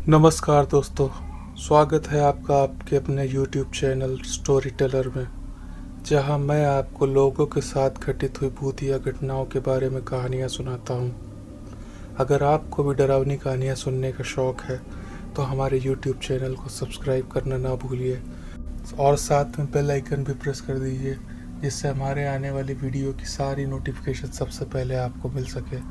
नमस्कार दोस्तों, स्वागत है आपका आपके अपने YouTube चैनल स्टोरी टेलर में, जहां मैं आपको लोगों के साथ घटित हुई भूतिया घटनाओं के बारे में कहानियां सुनाता हूं। अगर आपको भी डरावनी कहानियां सुनने का शौक है तो हमारे YouTube चैनल को सब्सक्राइब करना ना भूलिए और साथ में बेल आइकन भी प्रेस कर दीजिए, जिससे हमारे आने वाली वीडियो की सारी नोटिफिकेशन सबसे पहले आपको मिल सके।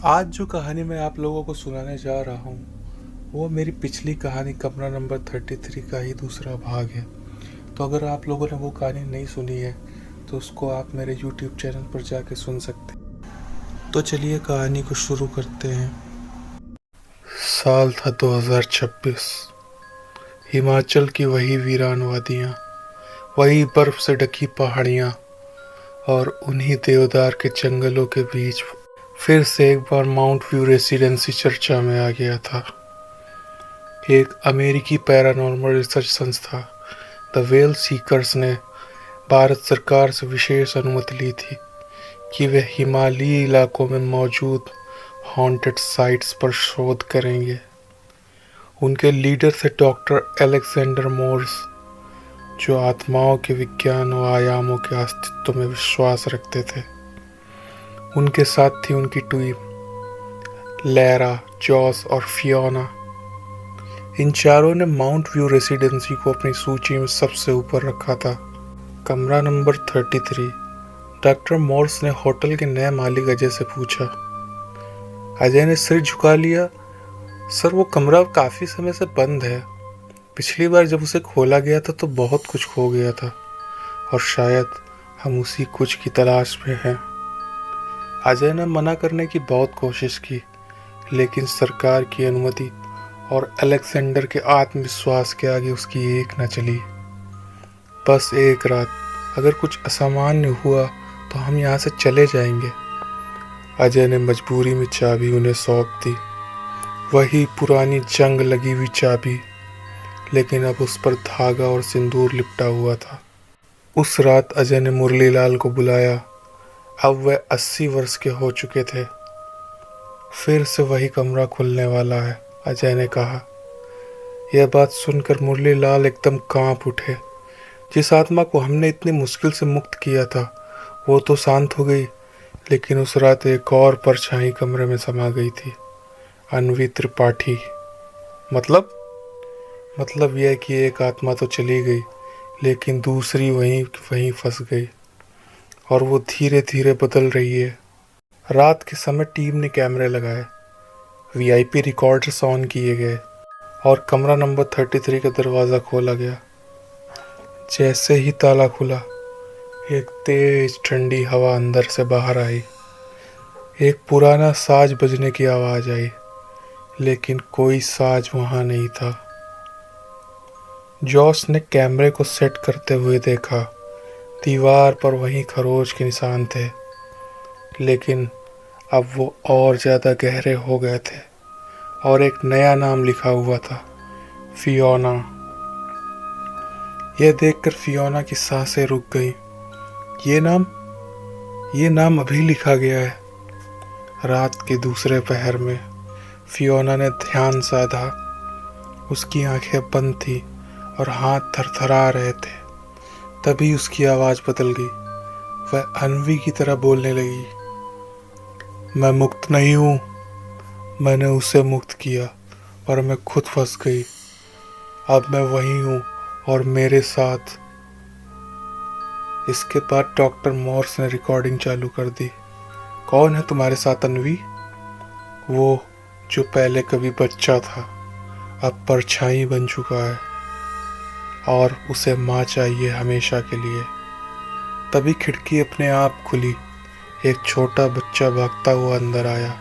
आज जो कहानी मैं आप लोगों को सुनाने जा रहा हूँ वो मेरी पिछली कहानी कमरा नंबर 33 का ही दूसरा भाग है। तो अगर आप लोगों ने वो कहानी नहीं सुनी है तो उसको आप मेरे YouTube चैनल पर जाके सुन सकते हैं। तो चलिए कहानी को शुरू करते हैं। साल था 2026। हिमाचल की वही वीरान वादियाँ, वही बर्फ से ढकी पहाड़ियाँ और उन्हीं देवदार के जंगलों के बीच फिर से एक बार माउंट व्यू रेसिडेंसी चर्चा में आ गया था। एक अमेरिकी पैरानॉर्मल रिसर्च संस्था द वेल सीकर्स ने भारत सरकार से विशेष अनुमति ली थी कि वे हिमालयी इलाकों में मौजूद हॉन्टेड साइट्स पर शोध करेंगे। उनके लीडर थे डॉक्टर अलेक्जेंडर मोर्स, जो आत्माओं के विज्ञान और आयामों के अस्तित्व में विश्वास रखते थे। उनके साथ थी उनकी टीम लैरा, जॉस और फियोना। इन चारों ने माउंट व्यू रेसिडेंसी को अपनी सूची में सबसे ऊपर रखा था। कमरा नंबर 33। डॉक्टर मॉर्स ने होटल के नए मालिक अजय से पूछा। अजय ने सिर झुका लिया। सर, वो कमरा काफ़ी समय से बंद है। पिछली बार जब उसे खोला गया था तो बहुत कुछ खो गया था और शायद हम उसी कुछ की तलाश में हैं। अजय ने मना करने की बहुत कोशिश की, लेकिन सरकार की अनुमति और अलेक्जेंडर के आत्मविश्वास के आगे उसकी एक न चली। बस एक रात, अगर कुछ असामान्य हुआ तो हम यहाँ से चले जाएंगे। अजय ने मजबूरी में चाबी उन्हें सौंप दी, वही पुरानी जंग लगी हुई चाबी, लेकिन अब उस पर धागा और सिंदूर लिपटा हुआ था। उस रात अजय ने मुरलीलाल को बुलाया। अब वह 80 वर्ष के हो चुके थे। फिर से वही कमरा खुलने वाला है, अजय ने कहा। यह बात सुनकर मुरलीलाल एकदम कांप उठे। जिस आत्मा को हमने इतनी मुश्किल से मुक्त किया था वो तो शांत हो गई, लेकिन उस रात एक और परछाई कमरे में समा गई थी। अन्वी त्रिपाठी। मतलब यह कि एक आत्मा तो चली गई, लेकिन दूसरी वहीं वहीं फंस गई और वो धीरे धीरे बदल रही है। रात के समय टीम ने कैमरे लगाए, वीआईपी रिकॉर्डर्स ऑन किए गए और कमरा नंबर 33 का दरवाज़ा खोला गया। जैसे ही ताला खुला, एक तेज ठंडी हवा अंदर से बाहर आई। एक पुराना साज बजने की आवाज़ आई, लेकिन कोई साज वहाँ नहीं था। जॉस ने कैमरे को सेट करते हुए देखा। दीवार पर वहीं खरोच के निशान थे, लेकिन अब वो और ज़्यादा गहरे हो गए थे और एक नया नाम लिखा हुआ था, फियोना। यह देखकर फियोना की सांसें रुक गईं। ये नाम अभी लिखा गया है। रात के दूसरे पहर में फियोना ने ध्यान साधा। उसकी आंखें बंद थी और हाथ थरथरा रहे थे। तभी उसकी आवाज़ बदल गई। वह अन्वी की तरह बोलने लगी। मैं मुक्त नहीं हूँ। मैंने उसे मुक्त किया और मैं खुद फंस गई। अब मैं वही हूँ और मेरे साथ। इसके बाद डॉक्टर मॉर्स ने रिकॉर्डिंग चालू कर दी। कौन है तुम्हारे साथ अन्वी? वो जो पहले कभी बच्चा था, अब परछाई बन चुका है और उसे माँ चाहिए हमेशा के लिए। तभी खिड़की अपने आप खुली। एक छोटा बच्चा भागता हुआ अंदर आया,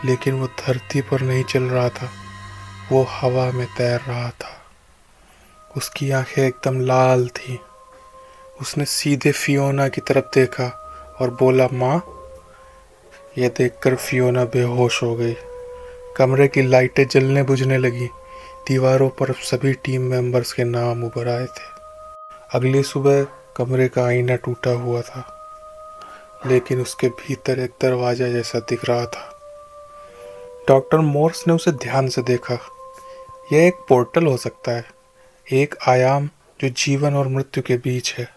लेकिन वो धरती पर नहीं चल रहा था, वो हवा में तैर रहा था। उसकी आंखें एकदम लाल थीं। उसने सीधे फियोना की तरफ देखा और बोला, माँ। यह देखकर फियोना बेहोश हो गई। कमरे की लाइटें जलने बुझने लगी। दीवारों पर सभी टीम मेंबर्स के नाम उभर आए थे। अगली सुबह कमरे का आईना टूटा हुआ था, लेकिन उसके भीतर एक दरवाज़ा जैसा दिख रहा था। डॉक्टर मोर्स ने उसे ध्यान से देखा। यह एक पोर्टल हो सकता है, एक आयाम जो जीवन और मृत्यु के बीच है।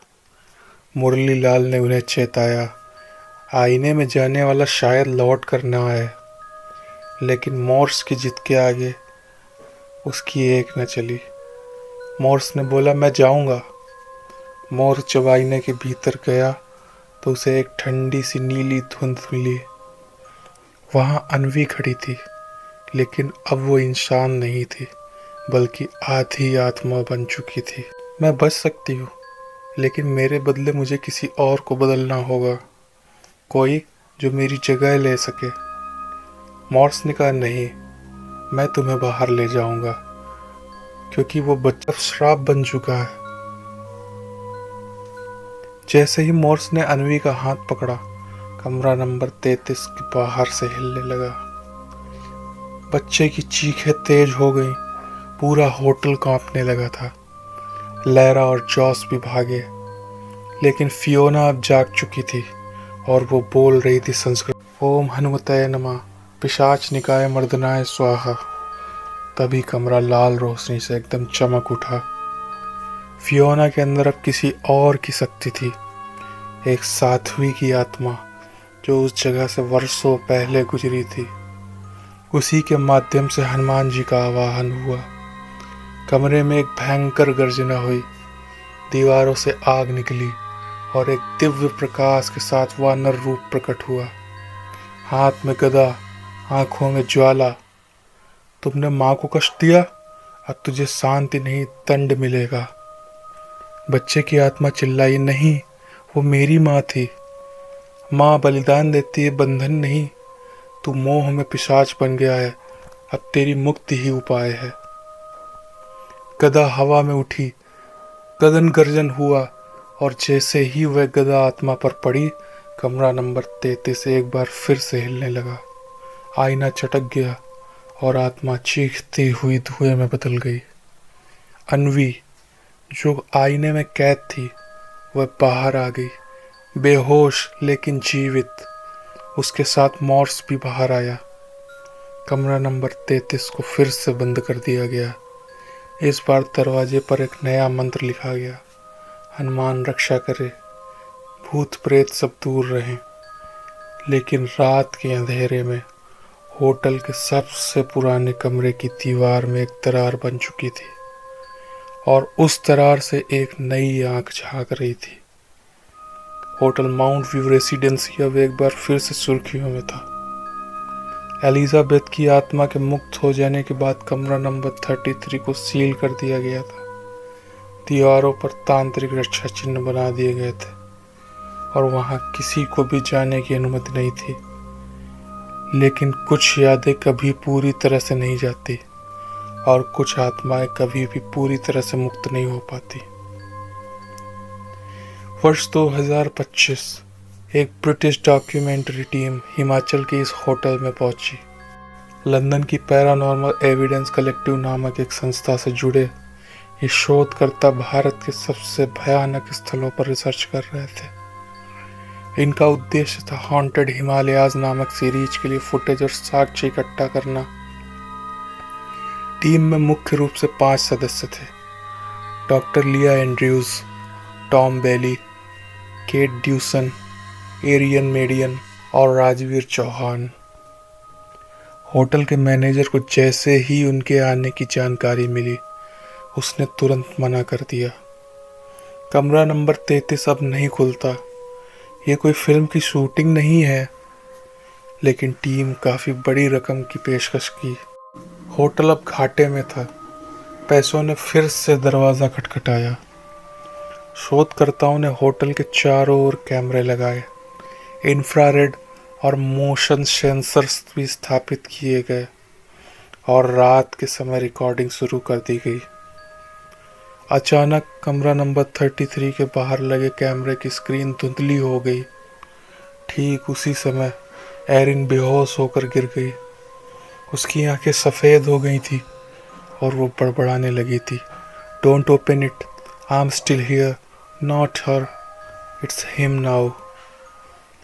मुरलीलाल ने उन्हें चेताया, आईने में जाने वाला शायद लौट कर न आए। लेकिन मोर्स की जिद के आगे उसकी एक न चली। मोर्स ने बोला, मैं जाऊंगा। मोर्स जब आईने के भीतर गया तो उसे एक ठंडी सी नीली धुंध मिली। वहां अन्वी खड़ी थी, लेकिन अब वो इंसान नहीं थी, बल्कि आधी आत्मा बन चुकी थी। मैं बच सकती हूँ, लेकिन मेरे बदले मुझे किसी और को बदलना होगा, कोई जो मेरी जगह ले सके। मॉर्स ने कहा, नहीं, मैं तुम्हें बाहर ले जाऊंगा, क्योंकि वो बच्चा श्राप बन चुका है। जैसे ही मॉर्स ने अन्वी का हाथ पकड़ा, कमरा नंबर 33 के बाहर से हिलने लगा। बच्चे की चीखें तेज हो गईं, पूरा होटल कांपने लगा था। लैरा और जॉस भी भागे, लेकिन फियोना अब जाग चुकी थी और वो बोल रही थी संस्कृत, ओम हनुमते नमः, पिशाच निकाय मर्दनाय स्वाहा। तभी कमरा लाल रोशनी से एकदम चमक उठा। फियोना के अंदर अब किसी और की शक्ति थी, एक साध्वी की आत्मा जो उस जगह से वर्षों पहले गुजरी थी। उसी के माध्यम से हनुमान जी का आवाहन हुआ। कमरे में एक भयंकर गर्जना हुई, दीवारों से आग निकली और एक दिव्य प्रकाश के साथ वानर रूप प्रकट हुआ। हाथ में गदा, आंखों में ज्वाला। तुमने माँ को कष्ट दिया, अब तुझे शांति नहीं दंड मिलेगा। बच्चे की आत्मा चिल्लाई, नहीं, वो मेरी माँ थी। माँ बलिदान देती है, बंधन नहीं। तू मोह में पिशाच बन गया है, अब तेरी मुक्ति ही उपाय है। गदा हवा में उठी, गगन गर्जन हुआ और जैसे ही वह गदा आत्मा पर पड़ी, कमरा नंबर 33 एक बार फिर से हिलने लगा। आईना चटक गया और आत्मा चीखती हुई धुएं में बदल गई। अन्वी, जो आईने में कैद थी, वह बाहर आ गई, बेहोश लेकिन जीवित। उसके साथ मॉर्स भी बाहर आया। कमरा नंबर 33 को फिर से बंद कर दिया गया। इस बार दरवाजे पर एक नया मंत्र लिखा गया, हनुमान रक्षा करे, भूत प्रेत सब दूर रहें। लेकिन रात के अंधेरे में होटल के सबसे पुराने कमरे की दीवार में एक दरार बन चुकी थी और उस दरार से एक नई आंख झांक रही थी। होटल माउंट व्यू रेसिडेंसी अब एक बार फिर से सुर्खियों में था। एलिजाबेथ की आत्मा के मुक्त हो जाने के बाद कमरा नंबर 33 को सील कर दिया गया था। दीवारों पर तांत्रिक रक्षा चिन्ह बना दिए गए थे और वहां किसी को भी जाने की अनुमति नहीं थी। लेकिन कुछ यादें कभी पूरी तरह से नहीं जाती और कुछ आत्माएं कभी भी पूरी तरह से मुक्त नहीं हो पाती। वर्ष 2025 एक ब्रिटिश डॉक्यूमेंट्री टीम हिमाचल के इस होटल में पहुंची। लंदन की पैरानॉर्मल एविडेंस कलेक्टिव नामक एक संस्था से जुड़े ये शोधकर्ता भारत के सबसे भयानक स्थलों पर रिसर्च कर रहे थे। इनका उद्देश्य था हॉन्टेड हिमालयाज नामक सीरीज के लिए फुटेज और साक्ष्य इकट्ठा करना। टीम में मुख्य रूप से 5 सदस्य थे, डॉक्टर लिया एंड्रयूज, टॉम बेली, केट ड्यूसन, एरियन मेडियन और राजवीर चौहान। होटल के मैनेजर को जैसे ही उनके आने की जानकारी मिली, उसने तुरंत मना कर दिया। कमरा नंबर 33 अब नहीं खुलता। ये कोई फिल्म की शूटिंग नहीं है। लेकिन टीम काफ़ी बड़ी रकम की पेशकश की। होटल अब घाटे में था। पैसों ने फिर से दरवाज़ा खटखटाया। शोधकर्ताओं ने होटल के चारों ओर कैमरे लगाए, इंफ्रारेड और मोशन सेंसर्स भी स्थापित किए गए और रात के समय रिकॉर्डिंग शुरू कर दी गई। अचानक कमरा नंबर 33 के बाहर लगे कैमरे की स्क्रीन धुंधली हो गई। ठीक उसी समय एरिन बेहोश होकर गिर गई। उसकी आंखें सफ़ेद हो गई थी और वो बड़बड़ाने लगी थी, don't open it, I am still here, not her, it's him now.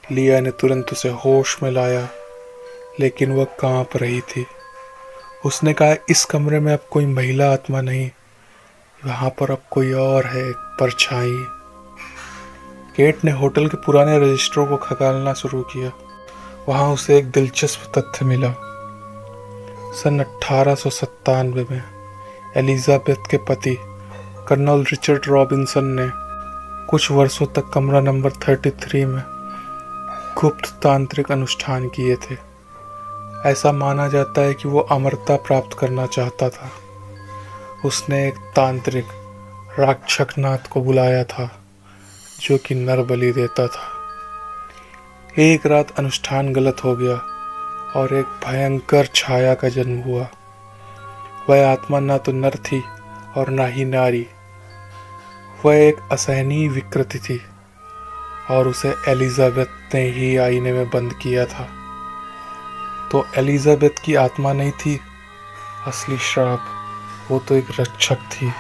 लिया ने तुरंत उसे होश में लाया, लेकिन वह कांप रही थी। उसने कहा, इस कमरे में अब कोई महिला आत्मा नहीं, यहाँ पर अब कोई और है, एक परछाई। केट ने होटल के पुराने रजिस्टरों को खंगालना शुरू किया। वहां उसे एक दिलचस्प तथ्य मिला। सन 1897 में एलिजाबेथ के पति कर्नल रिचर्ड रॉबिन्सन ने कुछ वर्षों तक कमरा नंबर 33 में गुप्त तांत्रिक अनुष्ठान किए थे। ऐसा माना जाता है कि वो अमरता प्राप्त करना चाहता था। उसने एक तांत्रिक राक्षकनाथ को बुलाया था जो कि नर बलि देता था। एक रात अनुष्ठान गलत हो गया और एक भयंकर छाया का जन्म हुआ। वह आत्मा न तो नर थी और न ही नारी। वह एक असहनीय विकृति थी और उसे एलिजाबेथ ने ही आईने में बंद किया था। तो एलिजाबेथ की आत्मा नहीं थी असली श्राप, वो तो एक रक्षक थी।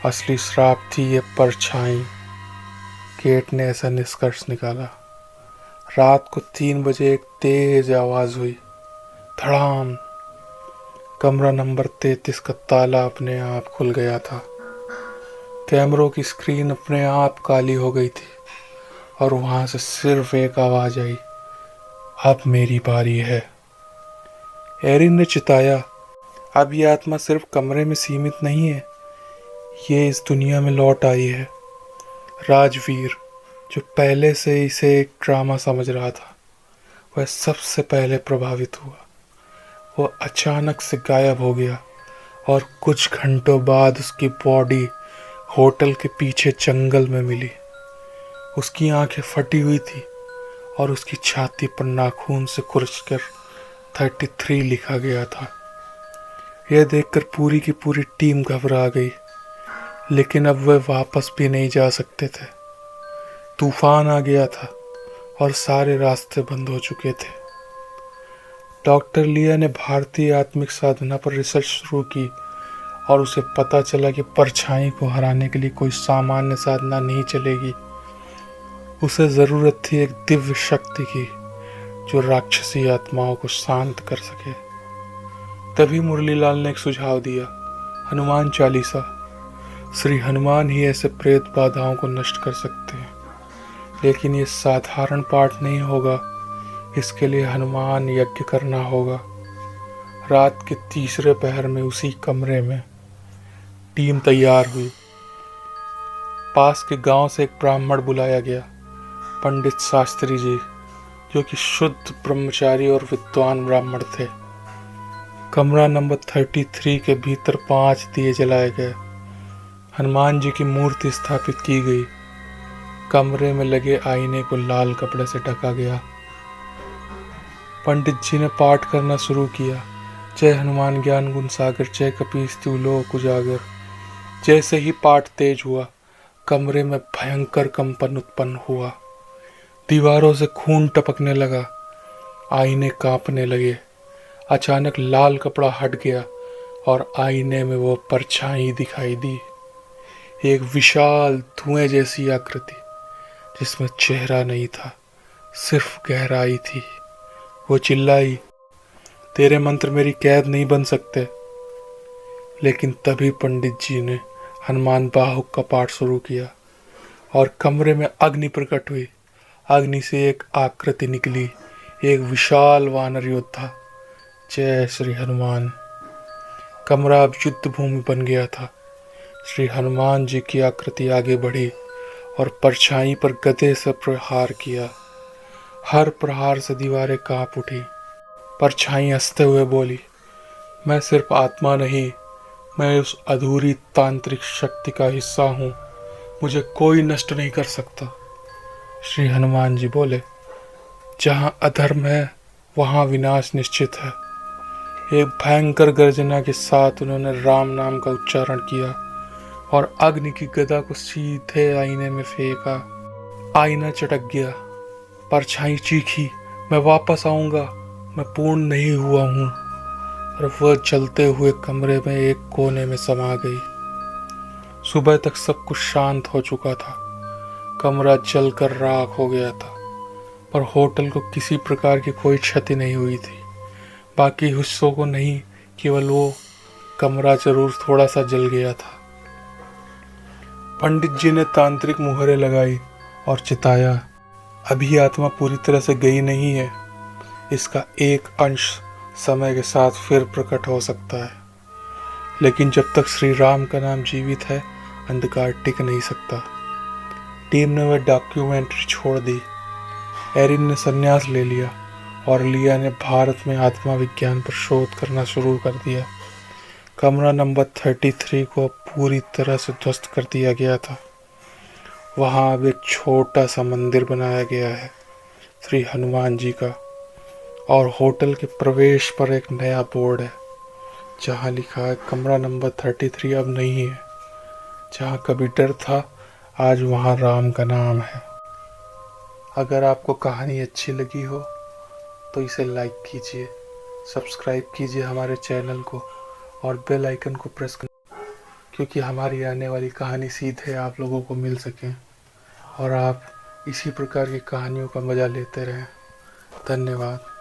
असली श्राप थी ये परछाई। केट ने ऐसा निष्कर्ष निकाला। रात को 3 बजे एक तेज आवाज हुई, धड़ाम। कमरा नंबर 33 का ताला अपने आप खुल गया था। कैमरों की स्क्रीन अपने आप काली हो गई थी और वहां से सिर्फ एक आवाज आई, अब मेरी बारी है। एरिन ने चिताया, अब ये आत्मा सिर्फ कमरे में सीमित नहीं है, ये इस दुनिया में लौट आई है। राजवीर, जो पहले से इसे एक ड्रामा समझ रहा था, वह सबसे पहले प्रभावित हुआ। वो अचानक से गायब हो गया और कुछ घंटों बाद उसकी बॉडी होटल के पीछे जंगल में मिली। उसकी आंखें फटी हुई थी और उसकी छाती पर नाखून से कुरचकर 33 लिखा गया था। यह देखकर पूरी की पूरी टीम घबरा गई, लेकिन अब वे वापस भी नहीं जा सकते थे। तूफान आ गया था और सारे रास्ते बंद हो चुके थे। डॉक्टर लिया ने भारतीय आत्मिक साधना पर रिसर्च शुरू की और उसे पता चला कि परछाई को हराने के लिए कोई सामान्य साधना नहीं चलेगी। उसे जरूरत थी एक दिव्य शक्ति की जो राक्षसी आत्माओं को शांत कर सके। तभी मुरलीलाल ने एक सुझाव दिया, हनुमान चालीसा। श्री हनुमान ही ऐसे प्रेत बाधाओं को नष्ट कर सकते हैं, लेकिन ये साधारण पाठ नहीं होगा, इसके लिए हनुमान यज्ञ करना होगा। रात के तीसरे पहर में उसी कमरे में टीम तैयार हुई। पास के गांव से एक ब्राह्मण बुलाया गया, पंडित शास्त्री जी, जो कि शुद्ध ब्रह्मचारी और विद्वान ब्राह्मण थे। कमरा नंबर 33 के भीतर 5 दिए जलाए गए। हनुमान जी की मूर्ति स्थापित की गई। कमरे में लगे आईने को लाल कपड़े से ढका गया। पंडित जी ने पाठ करना शुरू किया, जय हनुमान ज्ञान गुण सागर, जय कपीस तिहु लोक उजागर। जैसे ही पाठ तेज हुआ, कमरे में भयंकर कंपन उत्पन्न हुआ। दीवारों से खून टपकने लगा, आईने कांपने लगे। अचानक लाल कपड़ा हट गया और आईने में वो परछाई दिखाई दी, एक विशाल धुएं जैसी आकृति जिसमें चेहरा नहीं था, सिर्फ गहराई थी। वो चिल्लाई, तेरे मंत्र मेरी कैद नहीं बन सकते। लेकिन तभी पंडित जी ने हनुमान बाहुक का पाठ शुरू किया और कमरे में अग्नि प्रकट हुई। अग्नि से एक आकृति निकली, एक विशाल वानर योद्धा। जय श्री हनुमान। कमरा अब युद्ध भूमि बन गया था। श्री हनुमान जी की आकृति आगे बढ़ी और परछाई पर गदे से प्रहार किया। हर प्रहार से दीवारें कांप उठी। परछाई हंसते हुए बोली, मैं सिर्फ आत्मा नहीं, मैं उस अधूरी तांत्रिक शक्ति का हिस्सा हूँ, मुझे कोई नष्ट नहीं कर सकता। श्री हनुमान जी बोले, जहाँ अधर्म है वहाँ विनाश निश्चित है। एक भयंकर गर्जना के साथ उन्होंने राम नाम का उच्चारण किया और अग्नि की गदा को सीधे आईने में फेंका। आईना चटक गया। परछाई चीखी, मैं वापस आऊंगा, मैं पूर्ण नहीं हुआ हूँ। और वह जलते हुए कमरे में एक कोने में समा गई। सुबह तक सब कुछ शांत हो चुका था। कमरा जलकर राख हो गया था, पर होटल को किसी प्रकार की कोई क्षति नहीं हुई थी। बाकी हिस्सों को नहीं, केवल वो कमरा जरूर थोड़ा सा जल गया था। पंडित जी ने तांत्रिक मुहरें लगाई और चिताया, अभी आत्मा पूरी तरह से गई नहीं है, इसका एक अंश समय के साथ फिर प्रकट हो सकता है, लेकिन जब तक श्री राम का नाम जीवित है अंधकार टिक नहीं सकता। टीम ने वह डॉक्यूमेंट्री छोड़ दी। एरिन ने संन्यास ले लिया और लिया ने भारत में आत्मा विज्ञान पर शोध करना शुरू कर दिया। कमरा नंबर 33 को पूरी तरह से ध्वस्त कर दिया गया था। वहाँ अब एक छोटा सा मंदिर बनाया गया है श्री हनुमान जी का, और होटल के प्रवेश पर एक नया बोर्ड है जहाँ लिखा है कमरा नंबर 33 अब नहीं है। जहाँ कभी डर था आज वहाँ राम का नाम है। अगर आपको कहानी अच्छी लगी हो तो इसे लाइक कीजिए, सब्सक्राइब कीजिए हमारे चैनल को और बेल आइकन को प्रेस कर, क्योंकि हमारी आने वाली कहानी सीधे आप लोगों को मिल सकें और आप इसी प्रकार की कहानियों का मज़ा लेते रहें। धन्यवाद।